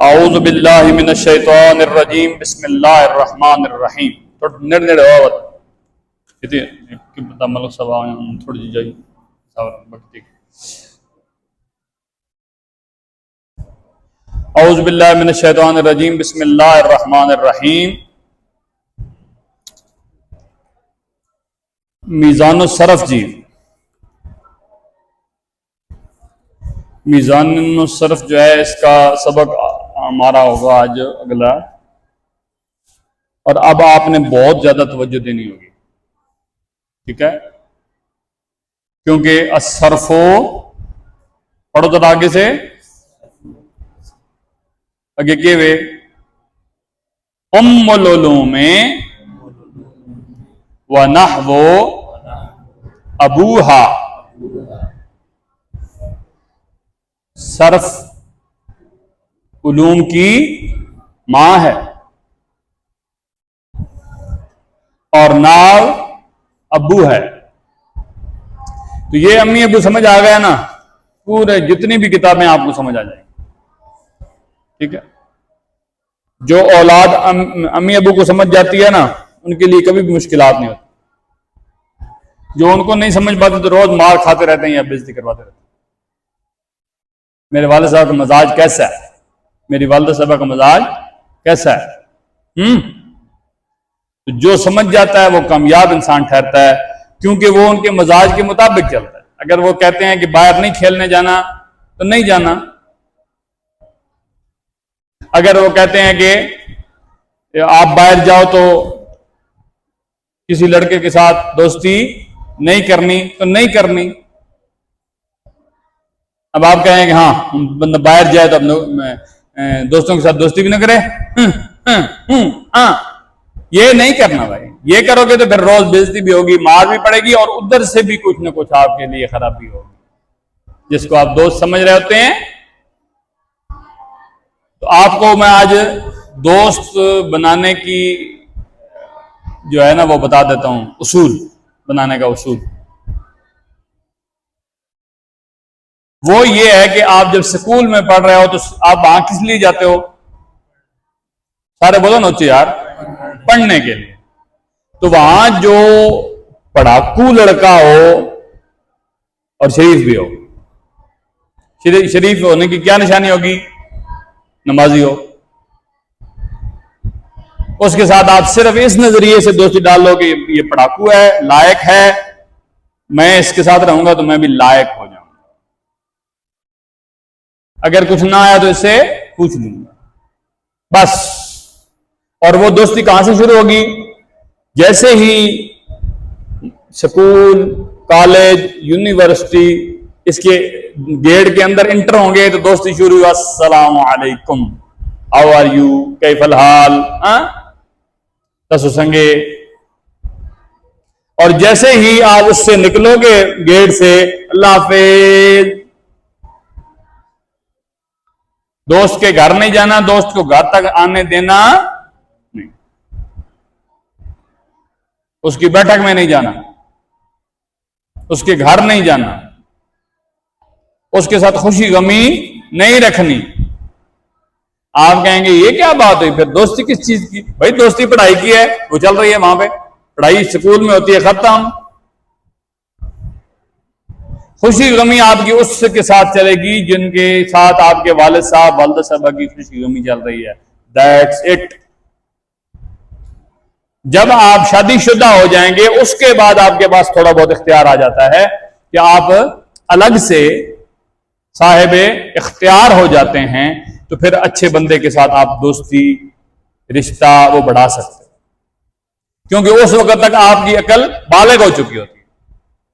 औज़ु बिल्लाहि मिनश शैतानिर रजीम बिस्मिल्लाहिर रहमानिर रहीम। थोड़ा निर्णय आवत किती की पता मतलब सब थोड़ी जी जाई सब बकती। औज़ु बिल्लाहि मिनश शैतानिर रजीम बिस्मिल्लाहिर रहमानिर रहीम। मीज़ानुस सरफ जी, मीज़ानुस सरफ जो है इसका सबक हमारा होगा आज अगला। और अब आपने बहुत ज्यादा तवज्जो देनी होगी, ठीक है, क्योंकि असरफो पढ़ो तो आगे से आगे के वे उम्मुल उलूमे व नहवो अबूहा। सरफ उलूम की मां है और नाव अब्बू है। तो ये अम्मी अब्बू समझ आ गया ना, पूरे जितनी भी किताबें आपको समझ आ जाएंगी, ठीक है। जो औलाद अम्मी अब्बू को समझ जाती है ना, उनके लिए कभी भी मुश्किलात नहीं होती। जो उनको नहीं समझ पाते तो रोज मार खाते रहते हैं या बेइज्जती करवाते रहते हैं। मेरे वाले साहब का मजाज कैसा है, मेरी वालदा साहबा का मजाज कैसा है। तो जो समझ जाता है वो कामयाब इंसान ठहरता है, क्योंकि वो उनके मजाज के मुताबिक चलता है। अगर वो कहते हैं कि बाहर नहीं खेलने जाना तो नहीं जाना। अगर वो कहते हैं कि आप बाहर जाओ तो किसी लड़के के साथ दोस्ती नहीं करनी तो नहीं करनी। अब आप कहें कि हाँ बंदा बाहर जाए तो अपने दोस्तों के साथ दोस्ती भी ना करे, हाँ ये नहीं करना भाई। ये करोगे तो फिर रोज बेइज्जती भी होगी, मार भी पड़ेगी और उधर से भी कुछ ना कुछ आपके लिए खराबी होगी। जिसको आप दोस्त समझ रहे होते हैं, तो आपको मैं आज दोस्त बनाने की जो है ना वो बता देता हूं, उसूल बनाने का उसूल। वो ये है कि आप जब स्कूल में पढ़ रहे हो तो आप वहां किस लिए जाते हो? सारे बोलो ना यार, पढ़ने के लिए। तो वहां जो पढ़ाकू लड़का हो और शरीफ भी हो, शरीफ होने की क्या निशानी होगी? नमाजी हो। उसके साथ आप सिर्फ इस नजरिए से दोस्ती डाल लो कि ये पढ़ाकू है, लायक है, मैं इसके साथ रहूंगा तो मैं भी लायक हो जाऊंगा। अगर कुछ ना आया तो इससे पूछ लूंगा बस। और वो दोस्ती कहां से शुरू होगी? जैसे ही स्कूल, कॉलेज, यूनिवर्सिटी इसके गेट के अंदर इंटर होंगे तो दोस्ती शुरू हुई। अस्सलाम वालेकुम, हाउ आर यू, कैफल हाल, तसुसंगे। और जैसे ही आप उससे निकलोगे गेट से, अल्लाह हाफिज। दोस्त के घर नहीं जाना, दोस्त को घर तक आने देना नहीं, उसकी बैठक में नहीं जाना, उसके घर नहीं जाना, उसके साथ खुशी गमी नहीं रखनी। आप कहेंगे ये क्या बात हुई, फिर दोस्ती किस चीज की? भाई दोस्ती पढ़ाई की है, वो चल रही है वहां पे, पढ़ाई स्कूल में होती है, खत्म। खुशी गमी आपकी उसके साथ चलेगी जिनके साथ आपके वालिद साहब, वालिदा साहबा की खुशी गमी चल रही है। That's it. जब आप शादीशुदा हो जाएंगे उसके बाद आपके पास थोड़ा बहुत इख्तियार आ जाता है कि आप अलग से साहिब इख्तियार हो जाते हैं, तो फिर अच्छे बंदे के साथ आप दोस्ती, रिश्ता वो बढ़ा सकते हैं, क्योंकि उस वक्त तक आपकी अकल बालिग हो चुकी होती है।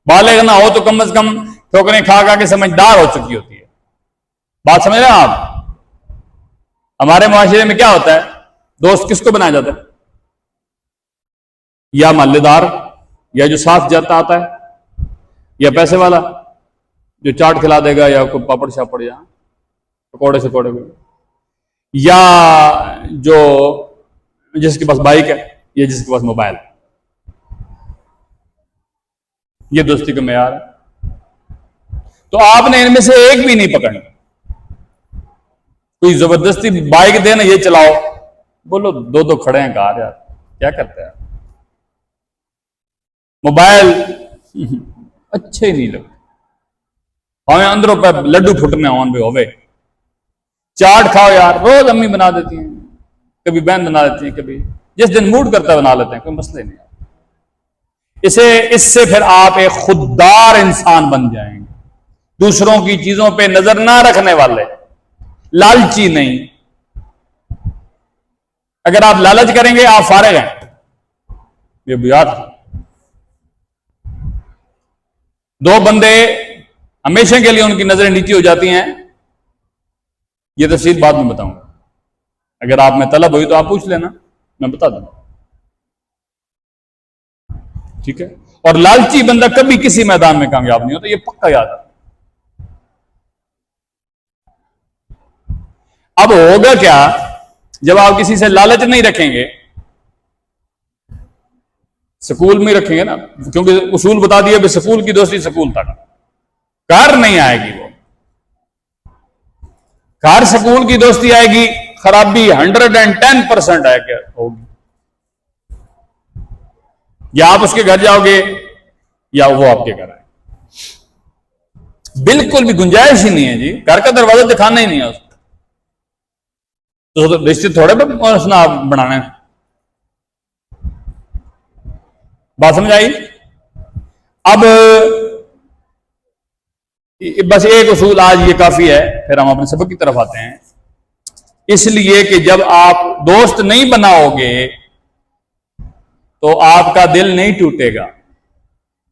बालिग ना हो तो कम से कम ठोकरें खा खा के समझदार हो चुकी होती है। बात समझ रहे हैं आप? हमारे मुआशरे में क्या होता है, दोस्त किसको बनाया जाता है? या मालेदार, या जो साथ जाता आता है, या पैसे वाला जो चाट खिला देगा, या कोई पापड़ शापड़ या पकौड़े शकौड़े, या जो जिसके पास बाइक है, या जिसके पास मोबाइल है। ये दोस्ती का मेयार है। तो आपने इनमें से एक भी नहीं पकड़ना। कोई जबरदस्ती बाइक दे ना, ये चलाओ, बोलो दो दो खड़े हैं कार, यार क्या करते हैं। मोबाइल अच्छे ही नहीं लगते, हमें अंदरों पे लड्डू फुटने ऑन भी होवे। चाट खाओ यार, रोज अम्मी बना देती हैं, कभी बहन बना देती हैं, कभी जिस दिन मूड करता है बना लेते हैं, कोई मसले नहीं। इससे फिर आप एक खुददार इंसान बन जाएंगे, दूसरों की चीजों पे नजर ना रखने वाले, लालची नहीं। अगर आप लालच करेंगे आप फारिग हैं। ये याद, दो बंदे हमेशा के लिए उनकी नजरें नीची हो जाती हैं, ये तफसील बाद में बताऊंगा। अगर आप में तलब हुई तो आप पूछ लेना, मैं बता दूंगा, ठीक है। और लालची बंदा कभी किसी मैदान में कामयाब नहीं होता, ये पक्का याद है। अब होगा क्या जब आप किसी से लालच नहीं रखेंगे, स्कूल में रखेंगे ना, क्योंकि उसूल बता दिए, स्कूल की दोस्ती स्कूल तक, घर नहीं आएगी वो। घर स्कूल की दोस्ती आएगी, खराबी 110% है क्या होगी। या आप उसके घर जाओगे या वो आपके घर आए, बिल्कुल भी गुंजाइश ही नहीं है जी, घर का दरवाजा दिखाना ही नहीं है उसको, तो रिश्ते थोड़े बनाने। बात समझ आई। अब बस एक उसूल आज ये काफी है, फिर हम अपने सबक की तरफ आते हैं। इसलिए कि जब आप दोस्त नहीं बनाओगे तो आपका दिल नहीं टूटेगा,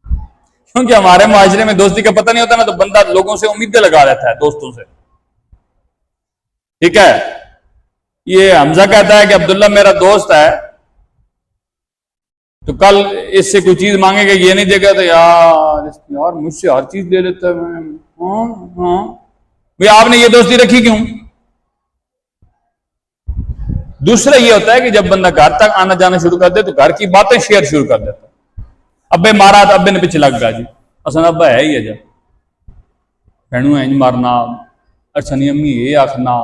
क्योंकि हमारे माशरे में दोस्ती का पता नहीं होता ना, तो बंदा लोगों से उम्मीदें लगा रहता है, दोस्तों से, ठीक है। ये हमजा कहता है कि अब्दुल्ला मेरा दोस्त है, तो कल इससे कोई चीज मांगेगा, ये नहीं देगा तो यार मुझसे हर चीज ले लेता है, मैं हाँ भाई आपने ये दोस्ती रखी क्यों। दूसरा ये होता है कि जब बंदा घर तक आना जाना शुरू कर दे तो घर की बातें शेयर शुरू कर देता है। अब्बे मारा तो अब्बे ने पीछे लग गया जी, असन अब्बा है ही है, जब भैनू इंज मारना, अच्छा नहीं अम्मी ये आखना,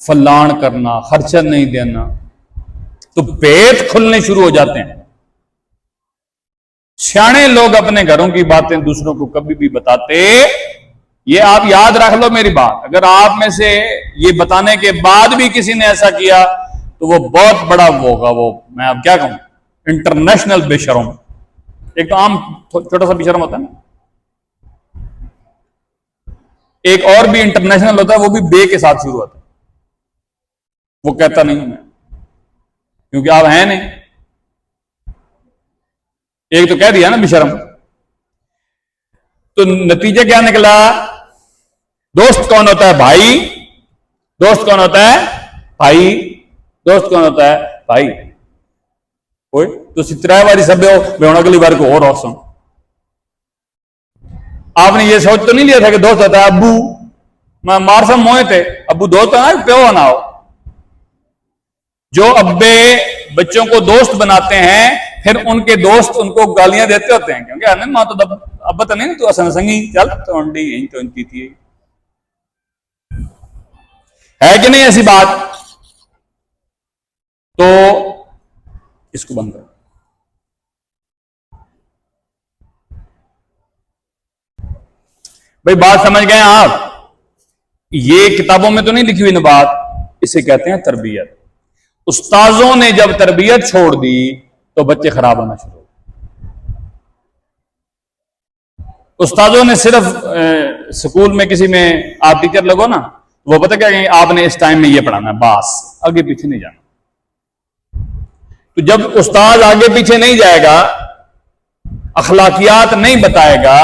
फलान करना, खर्चा नहीं देना, तो पेट खुलने शुरू हो जाते हैं। सियाने लोग अपने घरों की बातें दूसरों को कभी भी बताते, ये आप याद रख लो मेरी बात, अगर आप में से ये बताने के बाद भी किसी ने ऐसा किया तो वो बहुत बड़ा वो होगा, वो मैं अब क्या कहूं, इंटरनेशनल बेशरम। एक तो आम छोटा सा बेशरम होता है ना, एक और भी इंटरनेशनल होता है, वो भी बे के साथ शुरू होता है, वो कहता नहीं हूं मैं, क्योंकि आप हैं नहीं। एक तो कह दिया ना बेशरम, तो नतीजा क्या निकला, दोस्त कौन होता है भाई, दोस्त कौन होता है भाई, दोस्त कौन होता है भाई। कोई तो त्रै बारी सब हो अगली बार को और औसम। आपने ये सोच तो नहीं लिया था कि दोस्त होता है अब्बू, मैं मारसम मोए थे, अब्बू दोस्त है ना, प्यो ना हो। जो अब्बे बच्चों को दोस्त बनाते हैं, फिर उनके दोस्त उनको गालियां देते होते हैं, क्योंकि अने मां तो अब्बा तो नहीं, तू असन संगी चल तो यही तो इनकी थी, है कि नहीं ऐसी बात। तो इसको बंद करो। भाई बात समझ गए आप, ये किताबों में तो नहीं लिखी हुई ना बात, इसे कहते हैं तरबियत। उस्ताजों ने जब तरबियत छोड़ दी तो बच्चे खराब होना शुरू हो। उस्ताजों ने सिर्फ स्कूल में किसी में आप टीचर लगो ना, वो पता क्या कहेंगे, आपने इस टाइम में ये पढ़ाना है, बस आगे पीछे नहीं जाना। तो जब उस्ताद आगे पीछे नहीं जाएगा, अखलाकियात नहीं बताएगा,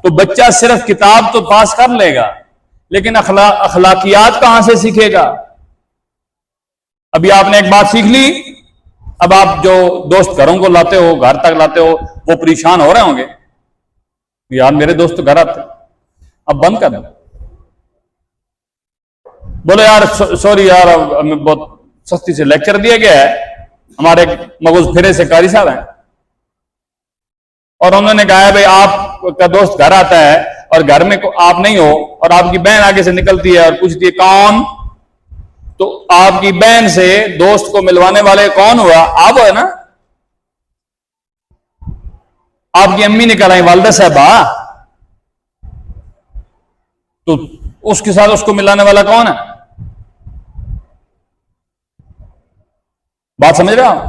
तो बच्चा सिर्फ किताब तो पास कर लेगा, लेकिन अखलाकियात कहां से सीखेगा। अभी आपने एक बात सीख ली, अब आप जो दोस्त घरों को लाते हो, घर तक लाते हो, वो परेशान हो रहे होंगे, यार मेरे दोस्त तो घर आते, अब बंद कर दो, बोलो यार सॉरी यार, हमें बहुत सख्ती से लेक्चर दिया गया है, हमारे मगज फिरे से कारी साहब हैं, और उन्होंने कहा है भाई आपका दोस्त घर आता है और घर में आप नहीं हो, और आपकी बहन आगे से निकलती है और पूछती है कौन, तो आपकी बहन से दोस्त को मिलवाने वाले कौन हुआ? आप है ना। आपकी अम्मी ने कराई वालदा साहबा, तो उसके साथ उसको मिलाने वाला कौन है? बात समझ रहे हो आप?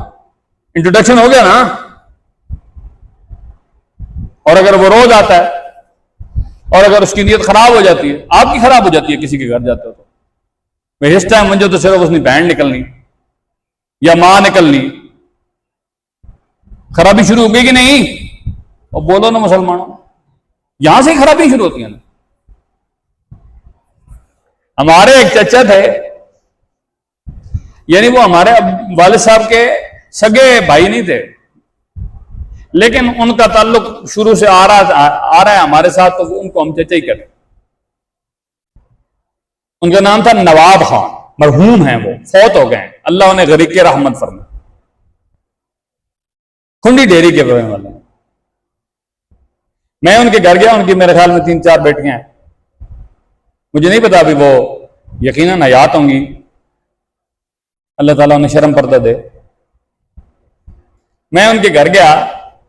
इंट्रोडक्शन हो गया ना। और अगर वो रोज आता है और अगर उसकी नीयत खराब हो जाती है, आपकी खराब हो जाती है, किसी के घर जाते हो तो भाई इस टाइम मुझे तो सिर्फ उसकी बहन निकलनी या मां निकलनी, खराबी शुरू हो गई कि नहीं? और बोलो ना मुसलमानों, यहां से खराबी शुरू होती है ना। हमारे एक चचा थे, यानी वो हमारे वाले साहब के सगे भाई नहीं थे, लेकिन उनका ताल्लुक शुरू से आ रहा है हमारे साथ, तो उनको हम चचा ही कहते। उनका नाम था नवाब खान, मरहूम हैं, वो फौत हो गए हैं, अल्लाह उन्हें गरीक के रहमत फरमाए। खुंडी डेरी के रहने वाले हैं। मैं उनके घर गया, उनकी मेरे ख्याल में 3-4 बेटियां हैं, मुझे नहीं पता अभी वो यकीनन हयात होंगी, अल्लाह ताला उन्हें शर्म पर्दा दे। मैं उनके घर गया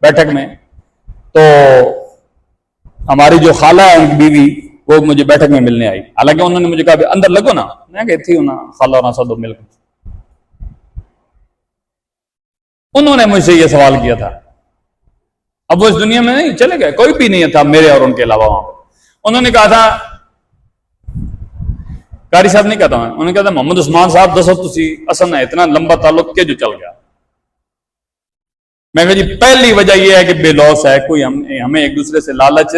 बैठक में, तो हमारी जो खाला है उनकी बीवी, वो मुझे बैठक में मिलने आई। हालांकि उन्होंने मुझे कहा अंदर लगो ना, मैं कही थी ना खाला ना सदो मिलकर। उन्होंने मुझसे यह सवाल किया था, अब वो इस दुनिया में नहीं, चले गए, कोई भी नहीं था मेरे और उनके अलावा वहां पर। उन्होंने कहा था, कारी साहब नहीं कहता, उन्होंने कहा था मोहम्मद उस्मान साहब दसो तुसी असल है इतना लंबा ताल्लुक के जो चल गया। मैं कहा जी पहली वजह यह है कि बेलौस है, कोई हमें एक दूसरे से लालच,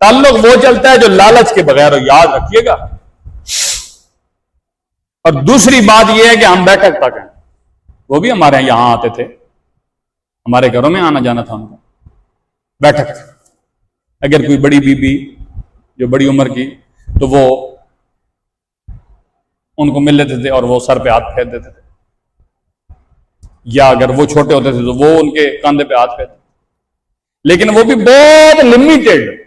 ताल्लुक वो चलता है जो लालच के बगैर हो, याद रखिएगा। और दूसरी बात यह है कि हम बैठक तक हैं, वो भी हमारे यहां आते थे, हमारे घरों में आना जाना था उनका। बैठक, अगर कोई बड़ी बीबी जो बड़ी उम्र की, तो वो उनको मिल लेते थे और वो सर पे हाथ फेर देते थे, या अगर वो छोटे होते थे तो वो उनके कंधे पे हाथ फेरते, लेकिन वो भी बहुत लिमिटेड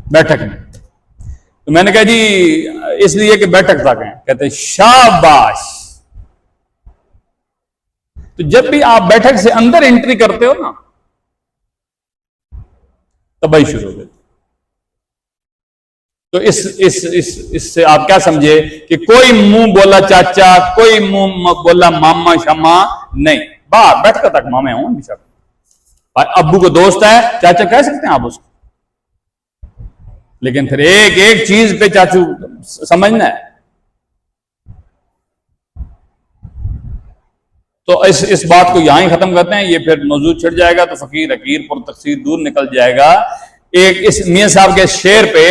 बैठक में। तो मैंने कहा जी इसलिए कि बैठक तक हैं। कहते शाबाश। तो जब भी आप बैठक से अंदर एंट्री करते हो ना, तबाही शुरू हो गई। तो इससे आप क्या समझे कि कोई मुंह बोला चाचा, कोई मुंह बोला मामा शमा नहीं, बाहर बैठकर तक मामे हूं हमेशा। अब्बू को दोस्त है, चाचा कह सकते हैं आप उसको, लेकिन फिर एक एक चीज पे चाचू समझना है। तो इस बात को यहां ही खत्म करते हैं, ये फिर मौजूद छिड़ जाएगा तो फकीर हकीर पुर तकसीर दूर निकल जाएगा। एक इस मियां साहब के शेर पे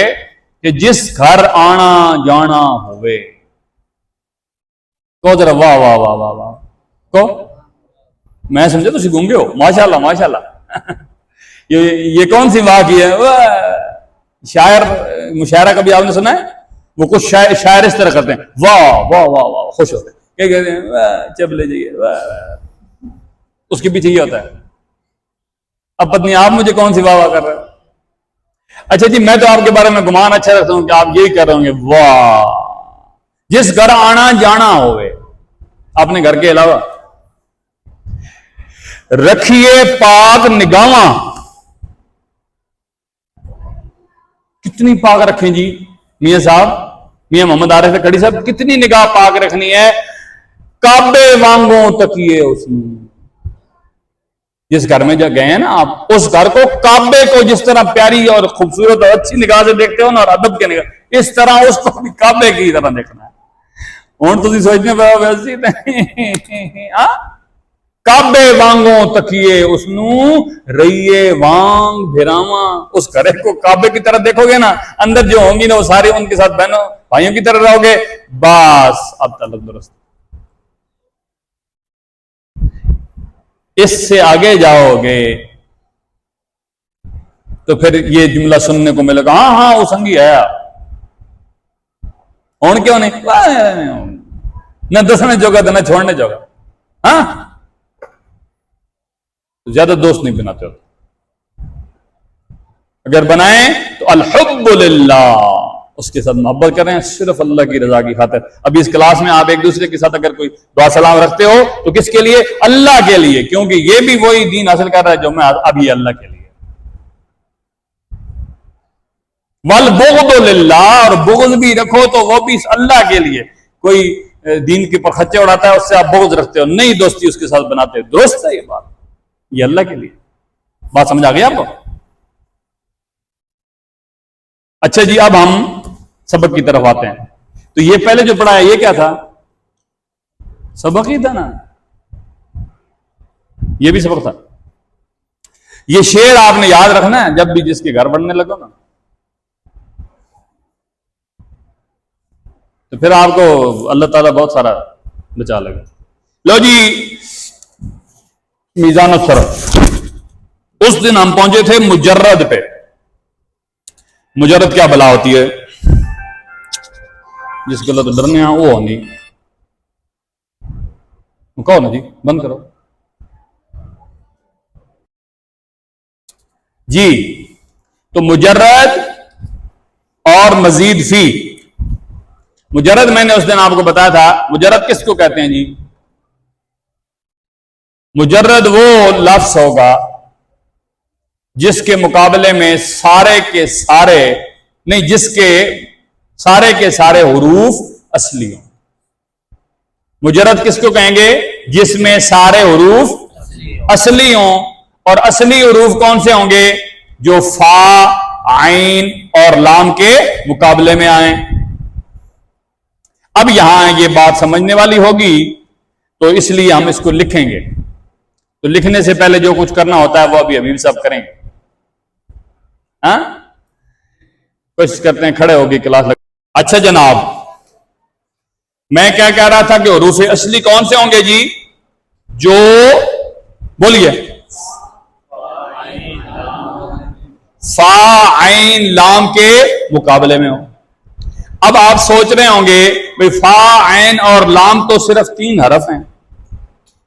कि जिस घर आना जाना होवे, को जरा वाह वाह वाह वाह वाह को, मैं समझे तुम गूंगे हो, माशाल्लाह माशाल्लाह। ये कौन सी वाह की है? शायर मुशायरा कभी आपने सुना है? वो कुछ शायर इस तरह करते हैं, वाह वाह वाह वाह, खुश होते हैं, क्या कहते हैं? वाह चबले जाइए वाह, उसके पीछे ये होता है। अब पत्नी आप मुझे कौन सी वाह वाह कर रहे हो? अच्छा जी मैं तो आपके बारे में गुमान अच्छा रखता हूं कि आप यही कर रहे होंगे, वाह जिस घर आना जाना होवे, अपने घर के अलावा रखिए पाक निगावा। कितनी पाक रखें जी मियां साहब, मियां मोहम्मद आरिफ खड़ी साहब, कितनी निगाह पाक रखनी है? काबे वांगो तकिए उसमें। जिस घर में जब गए हैं ना आप, उस घर को काबे को जिस तरह प्यारी और खूबसूरत और अच्छी निगाह से देखते हो ना, और अदब के निगाह, इस तरह उसको भी काबे की तरह देखना है। हूं तुम सोचने पे काबे वांगो तकिए उसनू रहिए वांग भिरावा। उस घरे को काबे की तरह देखोगे ना, अंदर जो होंगी ना वो सारे उनके साथ बहनों भाइयों की तरह रहोगे, बस अब तलक दुरुस्त। इससे आगे जाओगे तो फिर ये जुमला सुनने को मिलेगा, हाँ हाँ वो संगी है और क्यों नहीं, न दसने जोगा न छोड़ने जोगा। हाँ ज्यादा दोस्त नहीं बनाते हो, अगर बनाए तो अल्हब्बुलिल्लाह, उसके साथ मोहब्बत करें सिर्फ अल्लाह की रजा की खातिर। अभी इस क्लास में आप एक दूसरे के साथ अगर कोई दुआ सलाम रखते हो तो किसके लिए? अल्लाह के लिए, क्योंकि ये भी वही दीन हासिल कर रहा है जो मैं अभी अल्लाह के लिए। वल बुग़्दु लिल्लाह, और बुग़्ज़ भी रखो तो वो भी अल्लाह के लिए। कोई दीन के ऊपर खच्चे उड़ाता है, उससे आप बुग़्ज़ रखते हो, नहीं दोस्ती उसके साथ बनाते हो, दुरुस्त है ये बात, ये अल्लाह के लिए। बात समझ आ गई आपको? अच्छा जी, अब हम सबक की तरफ आते हैं। तो ये पहले जो पढ़ा है ये क्या था? सबक ही था ना, ये भी सबक था। ये शेर आपने याद रखना है जब भी जिसके घर बढ़ने लगो ना, तो फिर आपको अल्लाह ताला बहुत सारा बचा लेगा। लो जी, मीज़ान शरफ। उस दिन हम पहुंचे थे मुजर्रद पे। मुजर्रद क्या बला होती है? जिस गलत तो डरने वो होनी, कहो ना जी, बंद करो जी। तो मुजर्रद और मजीद फी। मुजर्रद मैंने उस दिन आपको बताया था, मुजर्रद किसको कहते हैं जी? मुजर्रद वो लफ्ज होगा जिसके मुकाबले में सारे के सारे, नहीं, जिसके सारे के सारे हुरूफ असली हों। मुजर्रद किसको कहेंगे? जिसमें सारे हुरूफ असली हों। और असली हुरूफ कौन से होंगे? जो फा, आइन और लाम के मुकाबले में आए। अब यहां ये बात समझने वाली होगी, तो इसलिए हम इसको लिखेंगे। तो लिखने से पहले जो कुछ करना होता है वो अभी अभी सब करेंगे। हाँ, कोशिश करते हैं खड़े होगी क्लास लग। अच्छा जनाब, मैं क्या कह रहा था कि हुरूफ असली कौन से होंगे जी? जो, बोलिए, फा, आइन, लाम के मुकाबले में हो। अब आप सोच रहे होंगे भाई फा, आइन और लाम तो सिर्फ 3 हरफ हैं,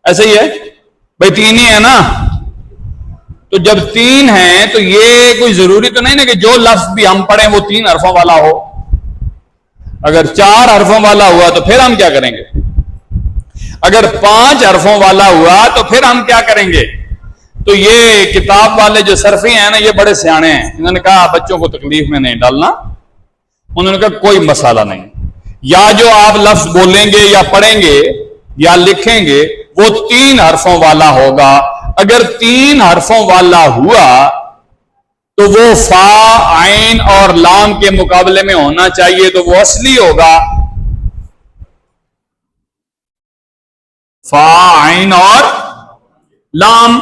ऐसे ही है भाई, 3 ही है ना। तो जब 3 हैं तो ये कोई जरूरी तो नहीं ना कि जो लफ्ज भी हम पढ़ें वो 3 हरफों वाला हो। अगर 4 हरफों वाला हुआ तो फिर हम क्या करेंगे? अगर 5 हरफों वाला हुआ तो फिर हम क्या करेंगे? तो ये किताब वाले जो सरफी हैं ना, ये बड़े सियाने हैं। इन्होंने कहा बच्चों को तकलीफ में नहीं डालना। उन्होंने कहा कोई मसाला नहीं, या जो आप लफ्ज बोलेंगे या पढ़ेंगे या लिखेंगे वो 3 हरफों वाला होगा। अगर 3 हरफों वाला हुआ तो वो फा, आइन और लाम के मुकाबले में होना चाहिए, तो वो असली होगा। फा, आइन और लाम।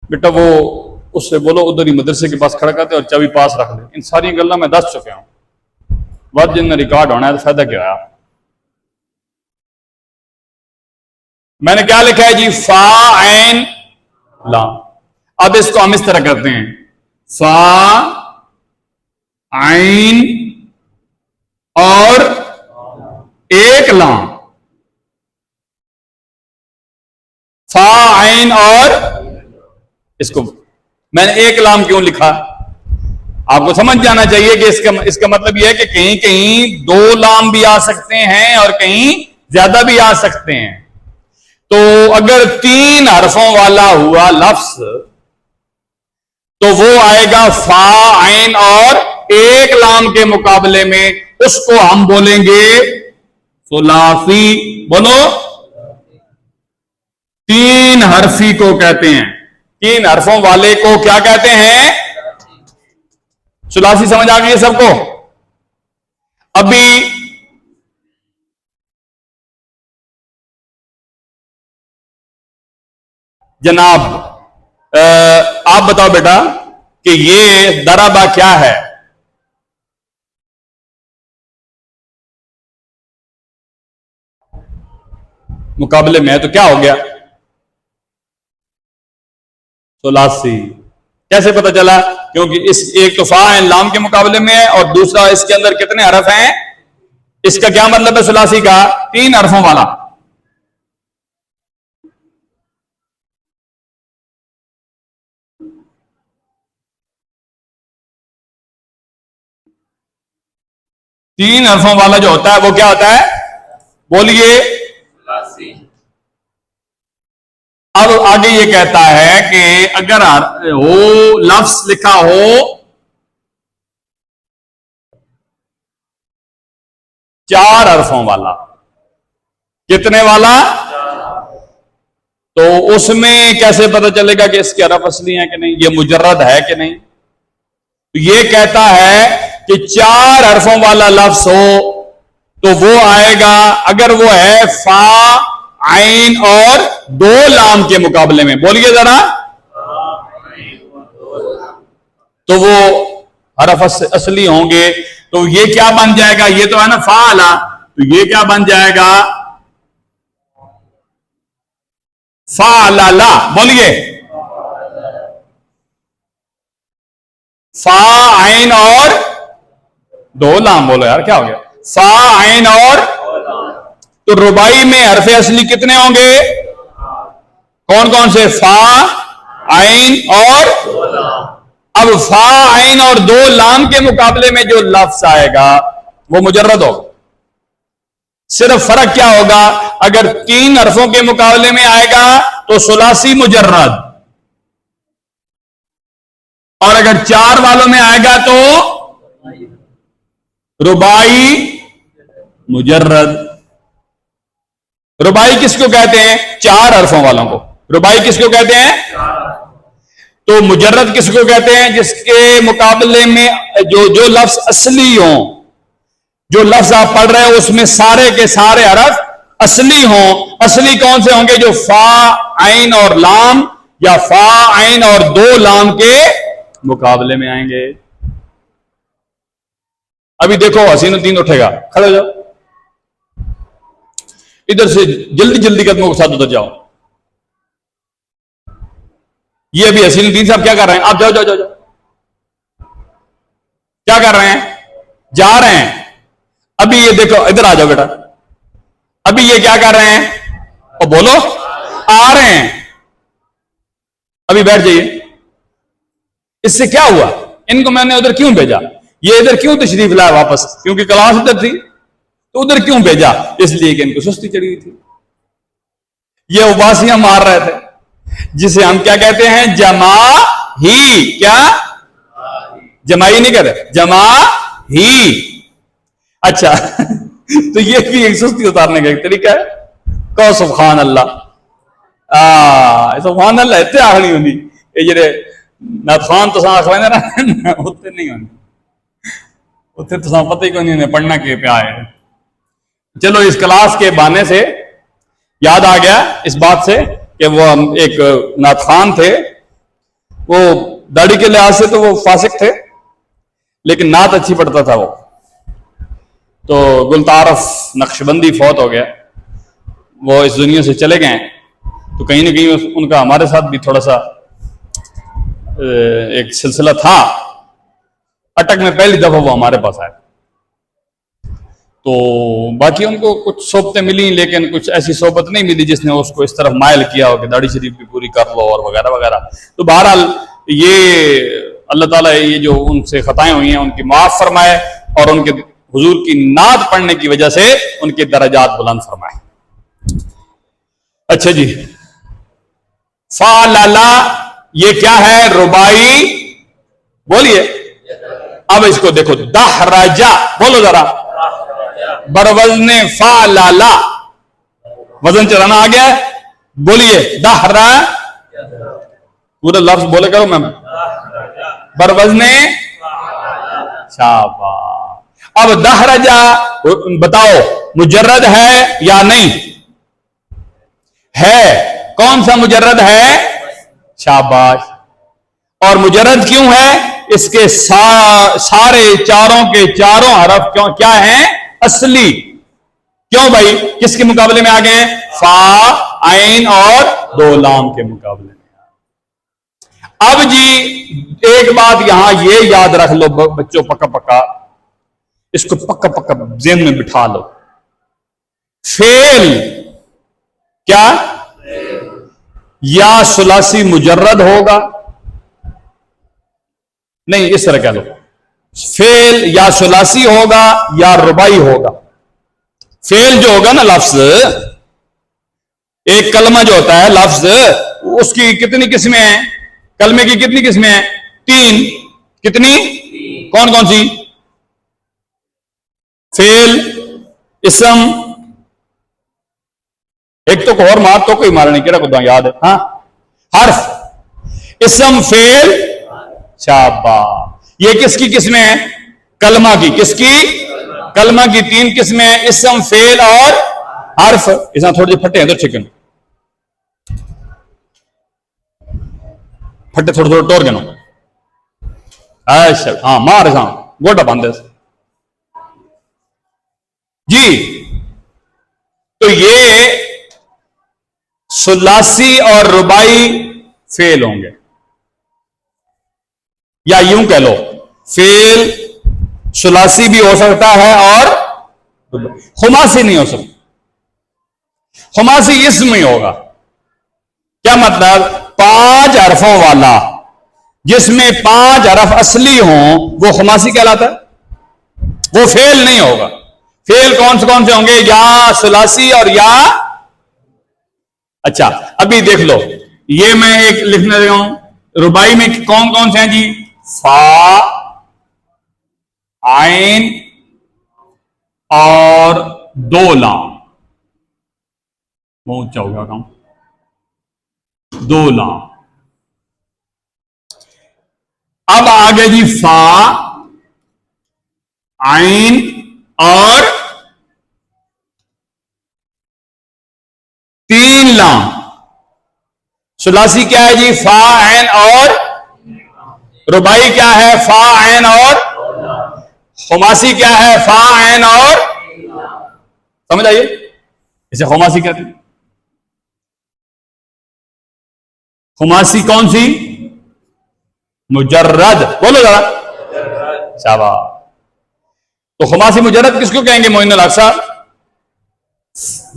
बेटा वो उससे बोलो उधर ही मदरसे के पास खड़ा करते और चाबी पास रख ले। इन सारी गल्ला मैं दस चुके हूं, बाद जिन रिकॉर्ड होना है तो फायदा क्या है? मैंने क्या लिखा है जी? फा, आइन, लाम। अब इसको हम इस तरह करते हैं, फा, आइन और एक लाम। फा, आइन और, इसको मैंने एक लाम क्यों लिखा? आपको समझ जाना चाहिए कि इसका मतलब यह है कि कहीं कहीं 2 लाम भी आ सकते हैं और कहीं ज्यादा भी आ सकते हैं। तो अगर 3 हरफों वाला हुआ लफ्ज तो वो आएगा फा, आइन और एक लाम के मुकाबले में, उसको हम बोलेंगे सुलासी। बोलो, 3 हरफी को कहते हैं। 3 हरफों वाले को क्या कहते हैं? सुलासी। समझ आ गई है सबको? अभी जनाब, आप बताओ बेटा कि ये दराबा क्या है? मुकाबले में है तो क्या हो गया? सुलासी। कैसे पता चला? क्योंकि इस एक तो फा है लाम के मुकाबले में है और दूसरा इसके अंदर कितने हरफ हैं? इसका क्या मतलब है सुलासी का? 3 हरफों वाला। तीन हरफों वाला जो होता है वो क्या होता है? बोलिए। अब आगे ये कहता है कि अगर हो लफ्ज लिखा हो चार हरफों वाला, कितने वाला? तो उसमें कैसे पता चलेगा कि इसके हरफ असली है कि नहीं, ये मुजर्रद है कि नहीं? तो ये कहता है कि चार हरफों वाला लफ्ज हो तो वो आएगा, अगर वो है फा आइन और दो लाम के मुकाबले में, बोलिए जरा, तो वो हरफ असली होंगे। तो ये क्या बन जाएगा? ये तो है ना फाला, तो ये क्या बन जाएगा? फाला, बोलिए। फा आइन और दो लाम, बोलो यार क्या हो गया? फा आइन और, तो रुबाई में हरफे असली कितने होंगे? कौन कौन से? फा आइन और, अब फा आइन और दो लाम के मुकाबले में जो लफ्ज आएगा वो मुजर्रद होगा। सिर्फ फर्क क्या होगा? अगर तीन हरफों के मुकाबले में आएगा तो सुलासी मुजर्रद, और अगर चार वालों में आएगा तो रुबाई मुजर्रद। रुबाई किसको कहते हैं? चार हरफों वालों को रुबाई किसको कहते हैं? तो मुजर्रद किसको कहते हैं? जिसके मुकाबले में जो लफ्ज असली हो, जो लफ्ज आप पढ़ रहे हो उसमें सारे के सारे हरफ असली हों। असली कौन से होंगे? जो फा आइन और लाम, या फा आइन और दो लाम के मुकाबले में आएंगे। अभी देखो हसीनुद्दीन उठेगा, खड़े हो जाओ, इधर से जल्दी जल्दी कदमों के साथ उधर जाओ। ये अभी हसीनुद्दीन साहब क्या कर रहे हैं? आप जाओ जाओ जाओ जाओ। क्या कर रहे हैं? जा रहे हैं। अभी ये देखो, इधर आ जाओ बेटा। अभी ये क्या कर रहे हैं? और बोलो, आ रहे हैं। अभी बैठ जाइए। इससे क्या हुआ? इनको मैंने उधर क्यों भेजा? ये इधर क्यों तशरीफ लाया वापस? क्योंकि क्लास इधर थी, तो उधर क्यों भेजा? इसलिए कि इनको सुस्ती चढ़ी हुई थी, ये उबासियां मार रहे थे, जिसे हम क्या कहते हैं? जमा ही। क्या? जमाई नहीं कहते, जमा ही। अच्छा तो ये भी एक सुस्ती उतारने का एक तरीका है। कहो सुभान अल्लाह। सुभान अल्लाह इतने आखनी होनी, ये जेरे नाथखान तो आख लेंगे ना उत्ते नहीं होनी, उत्ते तो पता ही कोई नहीं पढ़ना के पे आए। चलो, इस क्लास के बहाने से याद आ गया इस बात से कि वो एक नाथखान थे, वो दाढ़ी के लिहाज से तो वो फासिक थे, लेकिन नात अच्छी पढ़ता था वो। तो गुलतारफ नक्शबंदी फौत हो गया, वो इस दुनिया से चले गए। तो कहीं ना कहीं उनका हमारे साथ भी थोड़ा सा एक सिलसिला था। अटक में पहली दफा वो हमारे पास आए, तो बाकी उनको कुछ सोबतें मिली, लेकिन कुछ ऐसी सोबत नहीं मिली जिसने उसको इस तरफ मायल किया हो कि दाढ़ी शरीफ भी पूरी कर लो और वगैरह वगैरह। तो बहरहाल ये अल्लाह ताला ये जो उनसे खताएं हुई हैं उनकी माफ फरमाए, और उनके हुजूर की नात पढ़ने की वजह से उनके दर्जात बुलंद फरमाए। अच्छा जी, फाला ये क्या है? रुबाई। बोलिए। अब इसको देखो, दहराजा, बोलो जरा, बरवजने फाला, वजन चलाना आ गया। बोलिए, दहरा, पूरा लफ्ज बोले करो मैम, बरवजने, शाबाश। अब दहराजा बताओ मुजर्रद है या नहीं? है। कौन सा मुजर्रद है? शाबाश। और मुजर्रद क्यों है? इसके सारे चारों के चारों हरफ क्यों क्या हैं? असली। क्यों भाई? किसके मुकाबले में आ गए? फा आइन और दो लाम के मुकाबले में। अब जी एक बात यहां ये याद रख लो बच्चों, पक्का पक्का इसको पक्का पक्का ज़हन में बिठा लो। फेल क्या? या सुलासी मुजर्रद होगा? नहीं, इस तरह कह लो, फेल या सुलासी होगा या रुबाई होगा। फेल जो होगा ना लफ्ज, एक कलमा जो होता है लफ्ज, उसकी कितनी किस्में हैं? कलमे की कितनी किस्में हैं? 3। कितनी? कौन कौन सी? फेल, इसम, एक तो और मार तो कोई मार नहीं कह रहा, याद है? हाँ, हर्फ, इसम, फेल, शाबा। ये किसकी किस्में हैं? कलमा की। किसकी? कलमा की 3 किस्में हैं, इसम, फेल और हर्फ। इसमें थोड़े फटे हैं तो चिकन फटे थोड़े थोड़े तोड़ गए। अच्छा, हाँ, मार गोटा बांधे जी। तो ये सुलासी और रुबाई फेल होंगे, या यूं कह लो फेल सुलासी भी हो सकता है और खुमासी नहीं हो सकता। खुमासी इसम ही होगा। क्या मतलब? 5 हरफों वाला जिसमें 5 हरफ असली हों वो खुमासी कहलाता है, वो फेल नहीं होगा। फेल कौन से होंगे? या सुलासी और या। अच्छा, अभी देख लो, ये मैं एक लिखने दे रहा हूं। रुबाई में कौन कौन से हैं जी? फा, आइन और 2 लाम। बहुत ऊंचा होगा काम। 2 लाम। अब आगे जी फा, आइन और 3 लाम। सुलासी क्या है जी? फा, आइन और। रुबाई क्या है? फा, आइन और। खुमासी क्या है? फा, आइन और। समझ आइए, इसे खुमासी कहते हैं। खुमासी कौन सी? मुजर्रद। बोलो जरा, शाबाश। तो खुमासी मुजर्रद किसको कहेंगे मोइनुल हक साहब?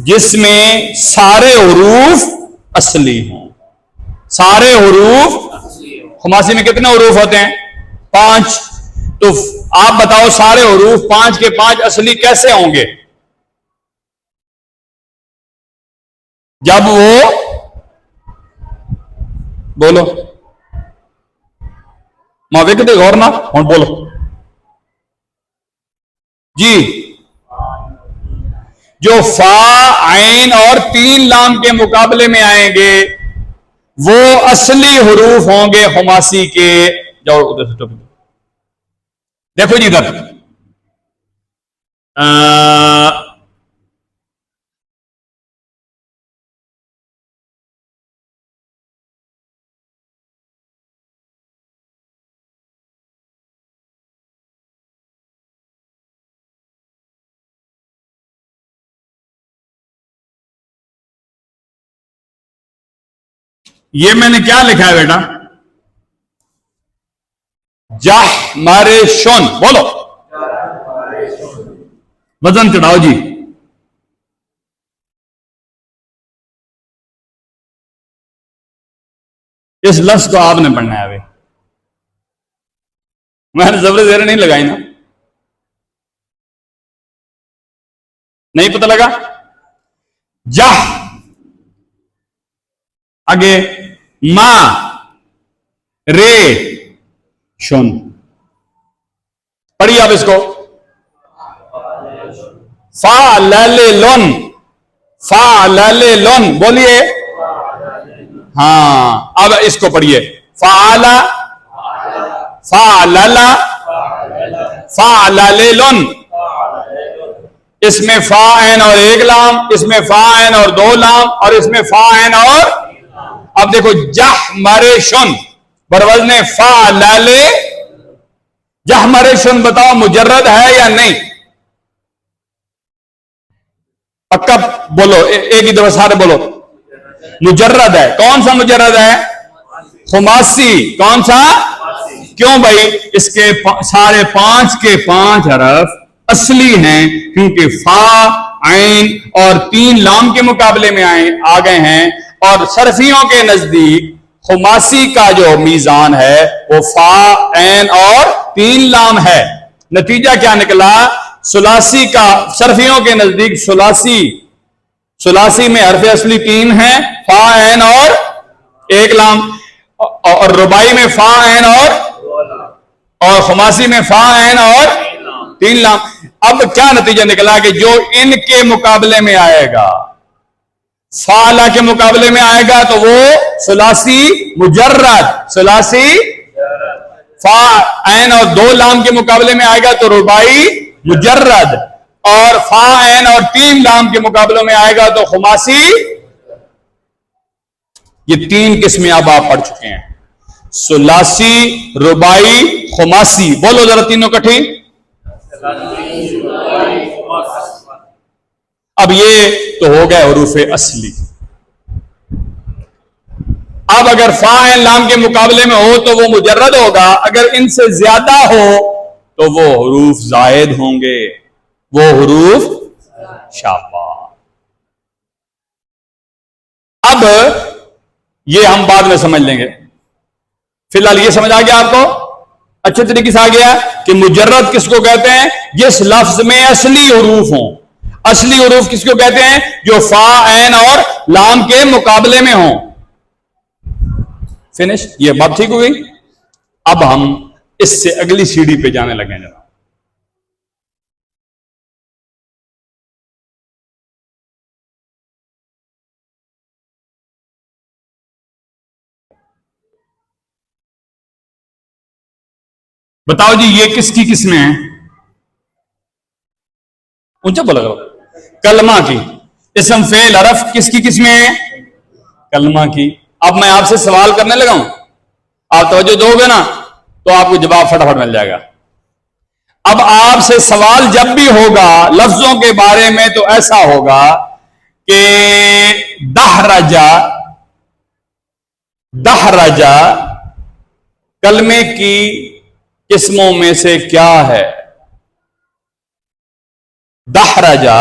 जिसमें सारे हुरूफ असली हों। सारे हुरूफ। खुमासी में कितने हुरूफ होते हैं? 5। तो आप बताओ, सारे हुरूफ 5 के 5 असली कैसे होंगे? जब वो, बोलो माविक दे गौर ना, और बोलो जी। जो फा, आइन और 3 लाम के मुकाबले में आएंगे वो असली हुरूफ होंगे खुमासी के। जाओ उधर से टॉपिक देखो जी। इधर ये मैंने क्या लिखा है बेटा? जाह मारे शोन। बोलो, वजन चढ़ाओ जी। इस लफ्ज को आपने पढ़ना है। अभी मैंने जबरदस्त देर नहीं लगाई ना, नहीं पता लगा? जाह, आगे मा, रे, शुन। पढ़िए आप इसको। फा लाले लोन, फा लाले लोन। बोलिए। हाँ, अब इसको पढ़िए। फाला, फा लाला, फा लाले लोन। इसमें फा एन और 1 लाम, इसमें फा एन और 2 लाम, और इसमें फा एन और। अब देखो, जह मरे शुन बरवज़्न फा लाले। जह मरे शुन बताओ मुजर्रद है या नहीं? पक्का बोलो, एक ही दफा सारे बोलो। मुजर्रद है। कौन सा मुजर्रद है? खुमासी। कौन सा? क्यों भाई? इसके सारे 5 के 5 हरफ असली हैं, क्योंकि फा, आइन और 3 लाम के मुकाबले में आ गए हैं। और सरफियों के नजदीक खुमासी का जो मीजान है वो फा, ऐन और 3 लाम है। नतीजा क्या निकला? सुलासी का सरफियों के नजदीक सुलासी में हरफ असली 3 है, फा, ऐन और 1 लाम, और रुबाई में फा, ऐन और खुमासी में फा, ऐन और 3 लाम। अब क्या नतीजा निकला कि जो इनके मुकाबले में आएगा, फाला के मुकाबले में आएगा, तो वो सुलासी मुजर्रद, सुलासी फा, ऐन और 2 लाम के मुकाबले में आएगा तो रुबाई मुजर्रद, और फा, ऐन और 3 लाम के मुकाबले में आएगा तो खुमासी। ये 3 किस्में अब आप पढ़ चुके हैं, सुलासी, रुबाई, खुमासी। बोलो जरा तीनों इकट्ठी। अब ये तो हो गए हुरूफ असली। अब अगर फा, ऐन, लाम के मुकाबले में हो तो वो मुजर्रद होगा, अगर इनसे ज्यादा हो तो वो हुरूफ जायद होंगे, वो हुरूफ शाबा। अब ये हम बाद में समझ लेंगे, फिलहाल ये समझ आ गया आपको, अच्छे तरीके से आ गया कि मुजर्रद किसको कहते हैं? जिस लफ्ज में असली हुरूफ हो। असली हुरूफ किसको कहते हैं? जो फा, ऐन और लाम के मुकाबले में हो। फिनिश, ये बात ठीक हो गई। अब हम इससे अगली सीढ़ी पे जाने लगे जनाब। बताओ जी, ये किसकी किस्में हैं? ऊंचा बोला करो। कलमा की। इसम, फेल, हरफ किसकी किस्में हैं? कलमा की। अब मैं आपसे सवाल करने लगा हूं, आप तवज्जो दोगे ना तो आपको जवाब फटाफट मिल जाएगा। अब आपसे सवाल जब भी होगा लफ्जों के बारे में तो ऐसा होगा कि दहरजा, दहरजा कलमे की किस्मों में से क्या है? दहरजा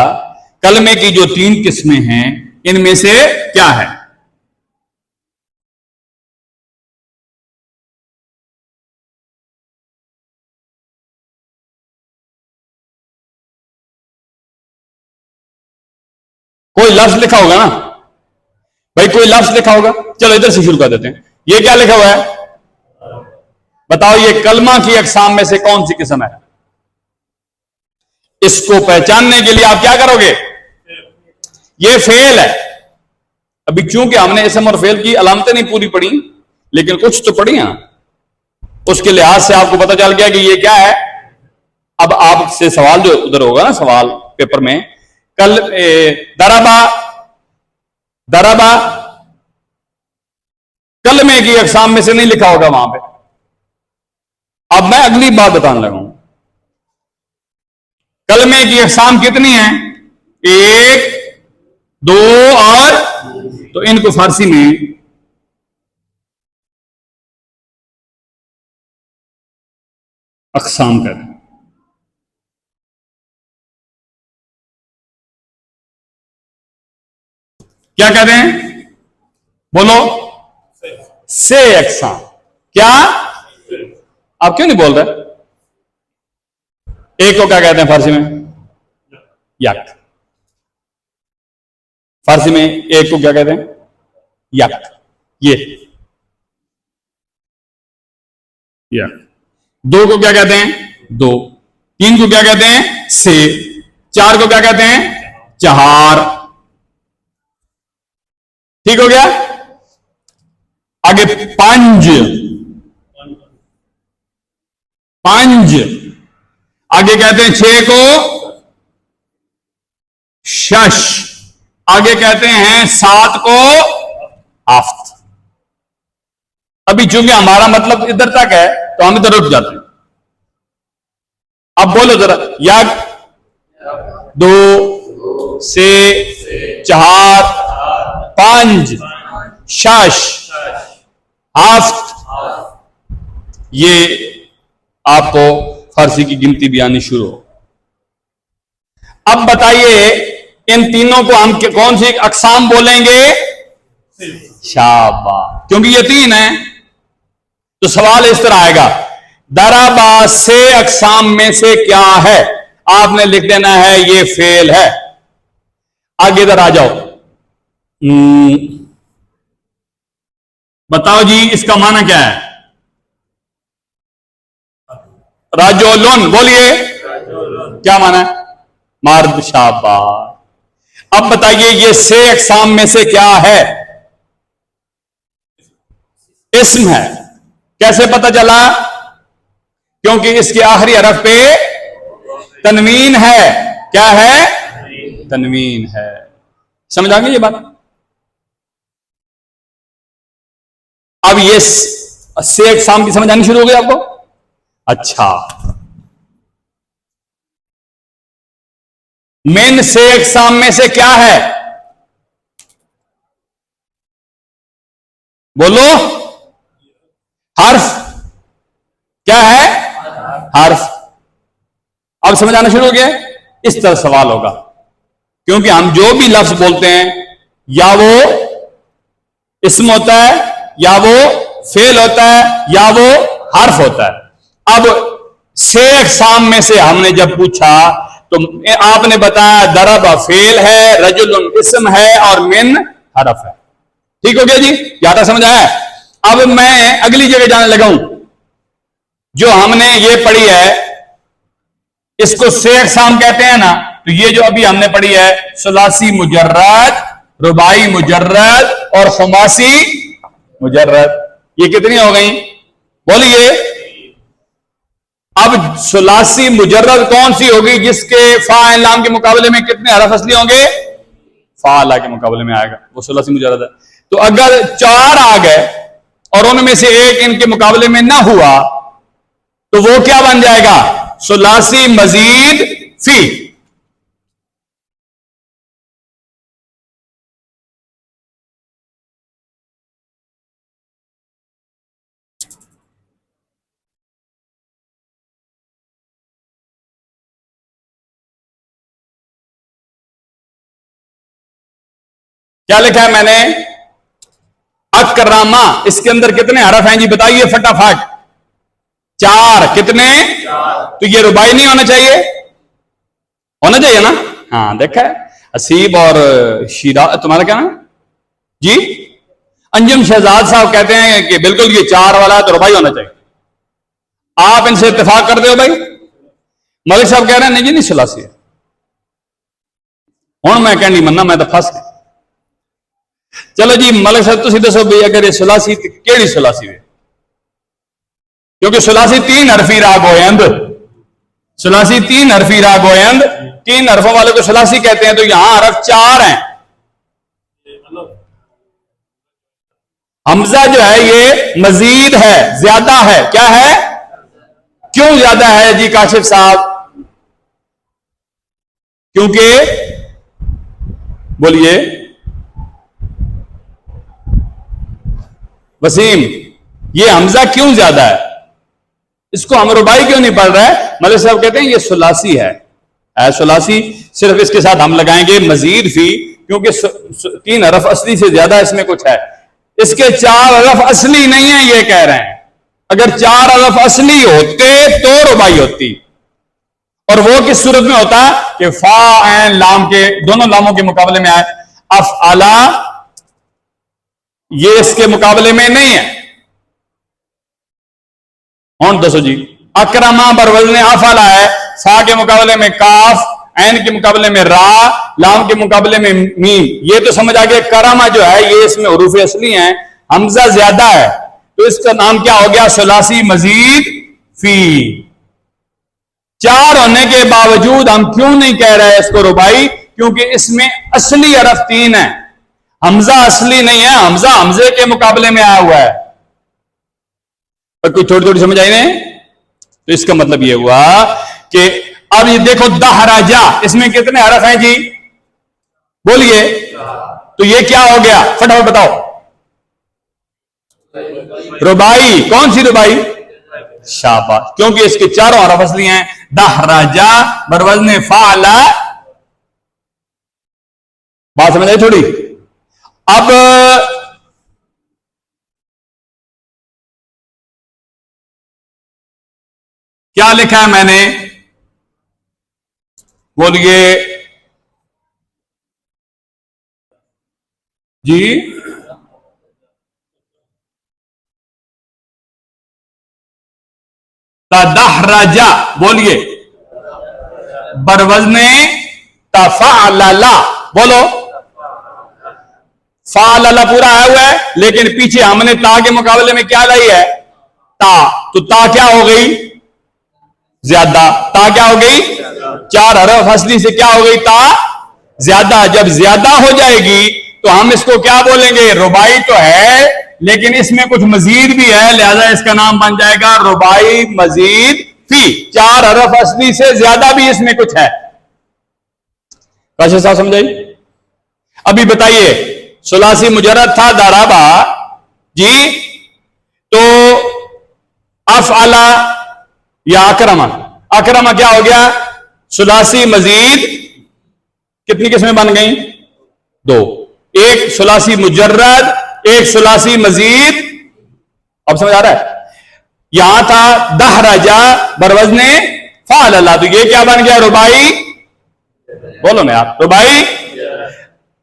कलमे की जो 3 किस्में हैं इनमें से क्या है? कोई लफ्ज लिखा होगा ना भाई, कोई लफ्ज लिखा होगा। चलो इधर से शुरू कर देते हैं। ये क्या लिखा हुआ है? बताओ, ये कलमा की अकसाम में से कौन सी किस्म है? इसको पहचानने के लिए आप क्या करोगे? ये फेल है। अभी चूंकि हमने इसम और फेल की अलामतें नहीं पूरी पढ़ी, लेकिन कुछ तो पढ़ी हैं, उसके लिहाज से आपको पता चल गया कि ये क्या है। अब आपसे सवाल जो उधर होगा ना, सवाल पेपर में, कल दरबा, दरबा कलमे की अकसाम में से नहीं लिखा होगा वहां पे। अब मैं अगली बात बताने लगा हूं। कलमे की अकसाम कितनी है? 1, 2 और, तो इनको फारसी में अकसाम कहते हैं। क्या कहते हैं? बोलो। से अकसाम। क्या? आप क्यों नहीं बोल रहे? एक को क्या कहते हैं फारसी में? यक। फारसी में एक को क्या कहते हैं? यक। ये यक। 2 को क्या कहते हैं? 2। 3 को क्या कहते हैं? से। 4 को क्या कहते हैं? चार। ठीक हो गया। आगे पंज, पंज। आगे कहते हैं 6 को शश। आगे कहते हैं 7 को आफ्त। अभी चूंकि हमारा मतलब इधर तक है तो हम इधर रुक जाते हैं। अब बोलो जरा, यक, 2, से, 4, 5, शश, आफ्त। ये आपको फारसी की गिनती भी आनी शुरू हो। अब बताइए इन तीनों को हम कौन सी अकसाम बोलेंगे? शाबा, क्योंकि ये 3 है। तो सवाल इस तरह आएगा, दराबा से अकसाम में से क्या है? आपने लिख देना है ये फेल है। आगे इधर आ जाओ, बताओ जी इसका माना क्या है? राजोलुन, बोलिए क्या माना है? मर्द, शाबा। अब बताइए ये से अकसाम में से क्या है? इस्म है। कैसे पता चला? क्योंकि इसके आखिरी हरफ पे तनवीन है। क्या है? तनवीन है। समझ आ गई ये बात? अब ये से अकसाम की समझ आनी शुरू हो गई आपको? अच्छा, मिन से अकसाम में से क्या है? बोलो। हर्फ। क्या है? हर्फ। अब समझ आना शुरू हो गया? इस तरह सवाल होगा, क्योंकि हम जो भी लफ्ज बोलते हैं या वो इस्म होता है, या वो फेल होता है, या वो हर्फ होता है। अब से अकसाम में से हमने जब पूछा तो आपने बताया दरब फेल है, रजुल इस्म है और मिन हरफ है। ठीक हो गया जी? ज्यादा समझ आया? अब मैं अगली जगह जाने लगा हूं। जो हमने ये पढ़ी है इसको से अकसाम कहते हैं ना, तो ये जो अभी हमने पढ़ी है सुलासी मुजर्रद, रुबाई मुजर्रद और खुमासी मुजर्रद, ये कितनी हो गई? बोलिए। अब सुलासी मुजर्रद कौन सी होगी? जिसके फा लाम के मुकाबले में कितने हरफ असली होंगे? फा ला के मुकाबले में आएगा, वो सुलासी मुजर्रद है। तो अगर 4 आ गए और उनमें से एक इनके मुकाबले में ना हुआ तो वो क्या बन जाएगा? सुलासी मजीद फी। क्या लिखा है मैंने? अकरामा, इसके अंदर कितने हरफ हैं जी? बताइए फटाफट। 4। कितने? 4। तो ये रुबाई नहीं होना चाहिए? होना चाहिए ना? हाँ, देखा है। हसीब और शीरा, तुम्हारा क्या नाम जी? अंजुम शहजाद साहब कहते हैं कि बिल्कुल ये 4 वाला है तो रुबाई होना चाहिए। आप इनसे इत्तेफाक करते हो भाई? मलिक साहब कह रहे हैं नहीं जी, नहीं सुलासी है। हूं मैं कह नहीं मनना, मैं तो फंस गया। चलो जी मलिक साहब तुम दसो भी, अगर ये सुलासी केड़ी सुलासी है? क्योंकि सुलासी 3 हरफी राग गोयंद, सुलासी 3 हरफी राग गोयंद, 3 हरफों वाले को सुलासी कहते हैं। तो यहां हरफ 4 हैं। हमजा जो है ये मजीद है, ज्यादा है। क्या है? क्यों ज्यादा है जी काशिफ साहब? क्योंकि बोलिए वसीम, ये हमजा क्यों ज्यादा है? इसको हम रुबाई क्यों नहीं पढ़ रहे हैं? मलिक साहब कहते हैं ये सुलासी है। सुलासी सिर्फ इसके साथ हम लगाएंगे मजीद फी, क्योंकि 3 हरफ असली से ज्यादा इसमें कुछ है। इसके 4 हरफ असली नहीं है ये कह रहे हैं। अगर 4 हरफ असली होते तो रुबाई होती, और वो किस सूरत में होता कि फा एन लाम के दोनों लामों के मुकाबले में आए। अफ आला ये इसके मुकाबले में नहीं है। और दसो जी, अकरमा बरवजन अफला है, फा के मुकाबले में काफ, ऐन के मुकाबले में रा, लाम के मुकाबले में मीम। ये तो समझ आ गया। करामा जो है ये इसमें हुरूफ असली है, हमजा ज्यादा है, तो इसका नाम क्या हो गया? सुलासी मजीद फी। 4 होने के बावजूद हम क्यों नहीं कह रहे इसको रुबाई? क्योंकि इसमें असली हरफ 3 है, हमजा असली नहीं है। हमजा हमजे के मुकाबले में आया हुआ है। और कोई थोड़ी थोड़ी समझ आई नहीं? तो इसका मतलब यह हुआ कि अब ये देखो दहराजा, इसमें कितने हरफ हैं जी? बोलिए। तो ये क्या हो गया? फटाफट बताओ। रुबाई। कौन सी रुबाई? शाबाश, क्योंकि इसके 4 हरफ असली हैं। दहराजा बरवजन फाला। बात समझ आई थोड़ी? अब क्या लिखा है मैंने, बोलिए जी। तदहरजा, बोलिए बरवजने तफअलला, बोलो फालला पूरा आया हुआ है, लेकिन पीछे हमने ता के मुकाबले में क्या लाई है, ता। तो ता क्या हो गई, ज्यादा। ता क्या हो गई, चार हरफ असली से क्या हो गई, ता ज्यादा। जब ज्यादा हो जाएगी तो हम इसको क्या बोलेंगे, रुबाई तो है लेकिन इसमें कुछ मजीद भी है, लिहाजा इसका नाम बन जाएगा रुबाई मजीद फी। चार हरफ असली से ज्यादा भी इसमें कुछ है। कैसे साहब समझाइए। अभी बताइए, सुलासी मुजर्रद था दराबा जी, तो अफअला या अकरमा, अकरमा क्या हो गया, सुलासी मजीद कितनी किस्में बन गई, दो। एक सुलासी मुजर्रद, एक सुलासी मजीद। अब समझ आ रहा है। यहां था दहरजा बरवजने फालला, तो ये क्या बन गया, रुबाई, बोलो ना आप, रुबाई।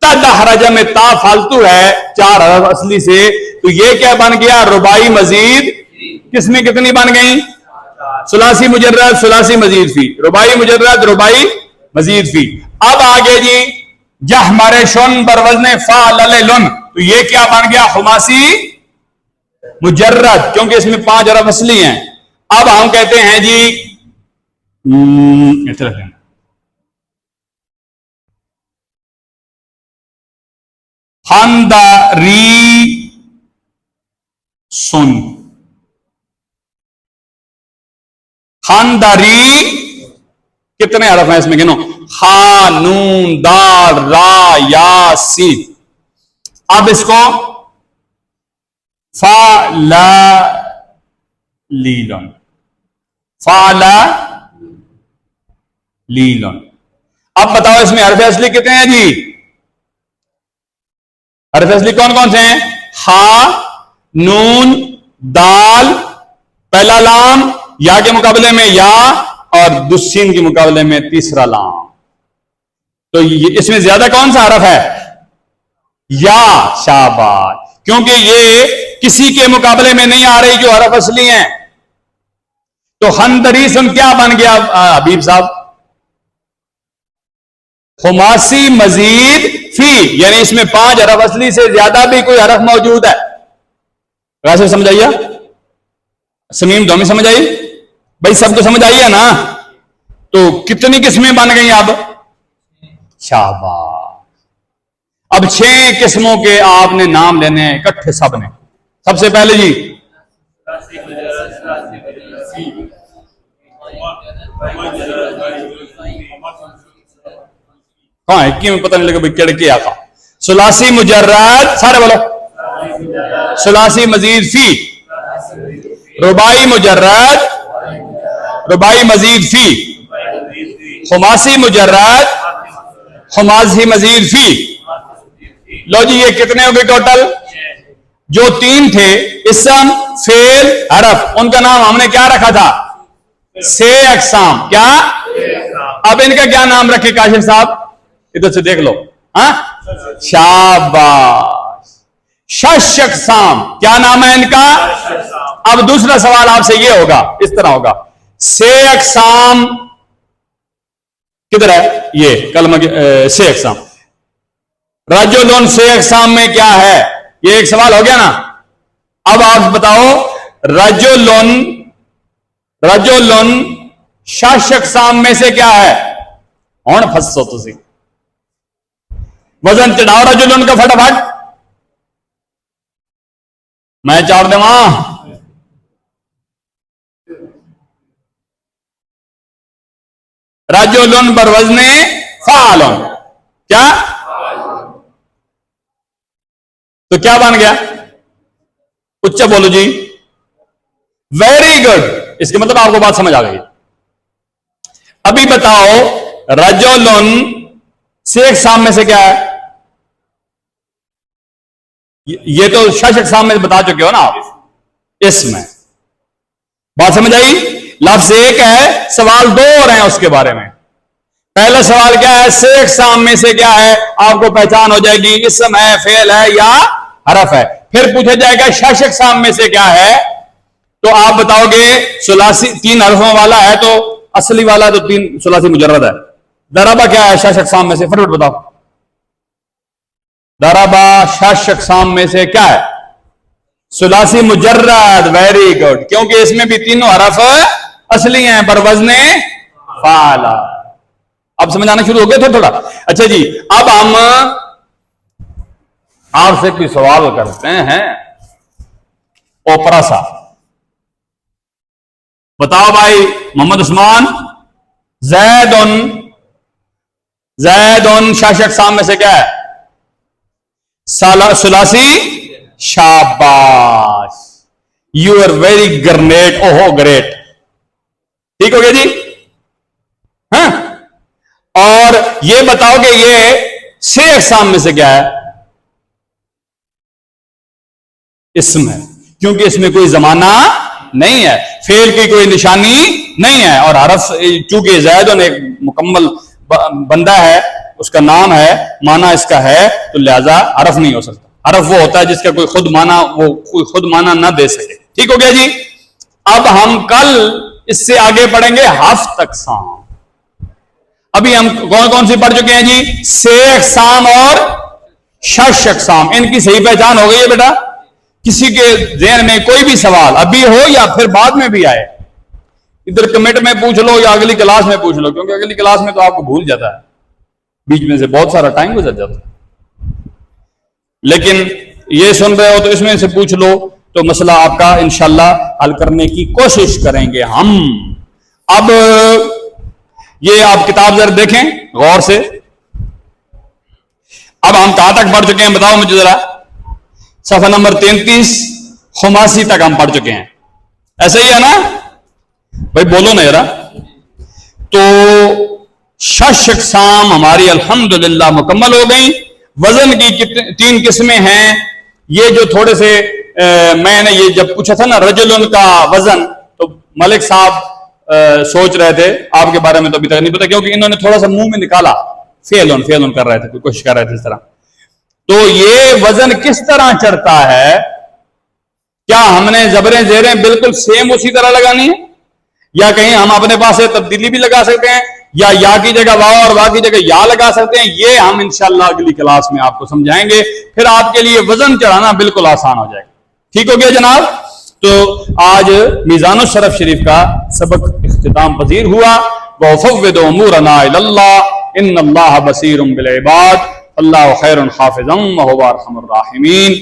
तदहरजा में ता फालतू है, चार हरफ असली से, तो ये क्या बन गया, रुबाई मजीद। किसमें कितनी बन गई, सुलासी मुजर्रद सुलासी मजीद फी, रुबाई मुजर्रद रुबाई मजीद फी। अब आगे जी, जहमरे शुन बरवजने फालुन, तो ये क्या बन गया, खुमासी मुजर्रद, क्योंकि इसमें पांच हरफ असली हैं। अब हम कहते हैं जी खानदारी सुन, खानदारी कितने हरफ हैं इसमें, गिनो, खा नून दाल रा या सी। अब इसको फाला लीलन, फाला लीलन। अब बताओ इसमें हरफ असली कितने हैं जी, हरफ असली कौन कौन से हैं, हा नून दाल, पहला लाम या के मुकाबले में या, और दुस्सीन के मुकाबले में तीसरा लाम। तो इसमें ज्यादा कौन सा हरफ है, या, शाबाश, क्योंकि ये किसी के मुकाबले में नहीं आ रही जो हरफ असली हैं। तो खंदरी सुन क्या बन गया हबीब साहब, खुमासी मजीद फी, यानी इसमें पांच हरफ असली से ज्यादा भी कोई हरफ मौजूद है। वैसे समझाइए, समीम दोमी समझ आई भाई, सबको समझ आई है ना। तो कितनी किस्में बन गई अब, शाबाश। अब 6 किस्मों के आपने नाम लेने हैं इकट्ठे सब ने। सबसे पहले जी हाँ, क्यों पता नहीं लगा भाई केड़ के आका। सुलासी मुजर्रद, सारे बोलो, सुलासी मजीद फी, रुबाई मुजर्रद रुबाई मजीद फी, खुमासी मुजर्रद खुमासी मजीद फी। लो जी, ये कितने हो गए टोटल, जो 3 थे इसम फेल हरफ, उनका नाम हमने क्या रखा था, से अकसाम। क्या, अब इनका क्या नाम रखे काशिफ साहब, इधर से देख लो, हाँ, शाबाश, शश अकसाम, क्या नाम है इनका। अब दूसरा सवाल आपसे ये होगा, इस तरह होगा, से अकसाम किधर है, ये कलमा से अकसाम, रजुलन से अकसाम में क्या है, ये एक सवाल हो गया ना। अब आप बताओ, रजुलन रजुलन शश अकसाम में से क्या है, हुण फसो तुसी, वजन चढ़ाओ रजुलन का फटाफट, मैं चाड़ देवा। रजुलन बरवजने फालन, क्या, तो क्या बन गया, उच्च बोलो जी, वेरी गुड, इसके मतलब आपको बात समझ आ गई। अभी बताओ, रजुलन से अकसाम में से क्या है, ये तो शश अकसाम में बता चुके हो ना आप, इसमें बात समझ आई। लफ्ज एक है, सवाल दो हो रहे हैं उसके बारे में। पहला सवाल क्या है, से अक़साम में से क्या है, आपको पहचान हो जाएगी, इसम है, फेल है या हरफ है। फिर पूछा जाएगा शश अक़साम में से क्या है, तो आप बताओगे सुलासी 3 हरफों वाला है, तो असली वाला तो 3 सुलासी मुजर्रद है। दरबा क्या है शश अक़साम में से, फटाफट बताओ। दरबा शश अक़साम में से क्या है, सुलासी मुजर्रद। वेरी गुड, क्योंकि इसमें भी तीनों हरफ असली हैं पर वज़ने फ़ाला। अब समझ आना शुरू हो गया थोड़ा। अच्छा जी, अब हम आपसे कोई सवाल करते हैं। ओपरा सा बताओ भाई, मोहम्मद उस्मान, जैदुन शश अक़साम में से क्या है, सुलासी। शाबाश, यू आर वेरी ग्रेट, ओहो ग्रेट, ठीक हो गया जी। हाँ, और ये बताओ कि ये से अक़साम में से क्या है, इसम है, क्योंकि इसमें कोई जमाना नहीं है, फेल की कोई निशानी नहीं है, और हरफ चूंकि ज़ैदुन एक मुकम्मल बंदा है, उसका नाम है, माना इसका है, तो लिहाजा हरफ नहीं हो सकता। हरफ वो होता है जिसका कोई खुद माना ना दे सके। ठीक हो गया जी। अब हम कल इससे आगे पढ़ेंगे हफ्त अक़साम। अभी हम कौन कौन सी पढ़ चुके हैं जी, से अक़साम और शश अक़साम। इनकी सही पहचान हो गई है बेटा। किसी के ज़हन में कोई भी सवाल अभी हो या फिर बाद में भी आए, इधर कमेंट में पूछ लो या अगली क्लास में पूछ लो, क्योंकि अगली क्लास में तो आपको भूल जाता है, बीच में से बहुत सारा टाइम गुजर जाता है। लेकिन ये सुन रहे हो तो इसमें से पूछ लो, तो मसला आपका इंशाल्लाह हल करने की कोशिश करेंगे हम। अब ये आप किताब जरा देखें गौर से। अब हम कहां तक पढ़ चुके हैं बताओ मुझे जरा। सफा नंबर 33 खुमासी तक हम पढ़ चुके हैं, ऐसा ही है ना भाई, बोलो ना जरा। तो शश अक़साम हमारी अल्हम्दुलिल्लाह मुकम्मल हो गई। वजन की 3 किस्में हैं। ये जो थोड़े से मैंने ये जब पूछा था ना रजुलन का वजन, तो मलिक साहब सोच रहे थे, आपके बारे में तो अभी तक नहीं पता, क्योंकि इन्होंने थोड़ा सा मुंह में निकाला, फेल कर रहे थे, कोशिश कर रहे थे इस तरह। तो ये वजन किस तरह चढ़ता है, क्या हमने जबरें जेरें बिल्कुल सेम उसी तरह लगानी है, या कहीं हम अपने पास से तब्दीली भी लगा सकते हैं, या की जगह वाव और वाह की जगह या लगा सकते हैं, ये हम इंशाल्लाह अगली क्लास में आपको समझाएंगे। फिर आपके लिए वजन चढ़ाना बिल्कुल आसान हो जाएगा। ठीक हो गया जनाब। तो आज मीज़ानुश शरफ शरीफ का सबक इख्तिताम पजीर हुआ। वफ़व्विदु उमूरना इलल्लाह इन्नल्लाह बसीरुम बिल इबाद, अल्लाहु खैरुन हाफ़िज़न व हुवा अरहमुर राहिमीन।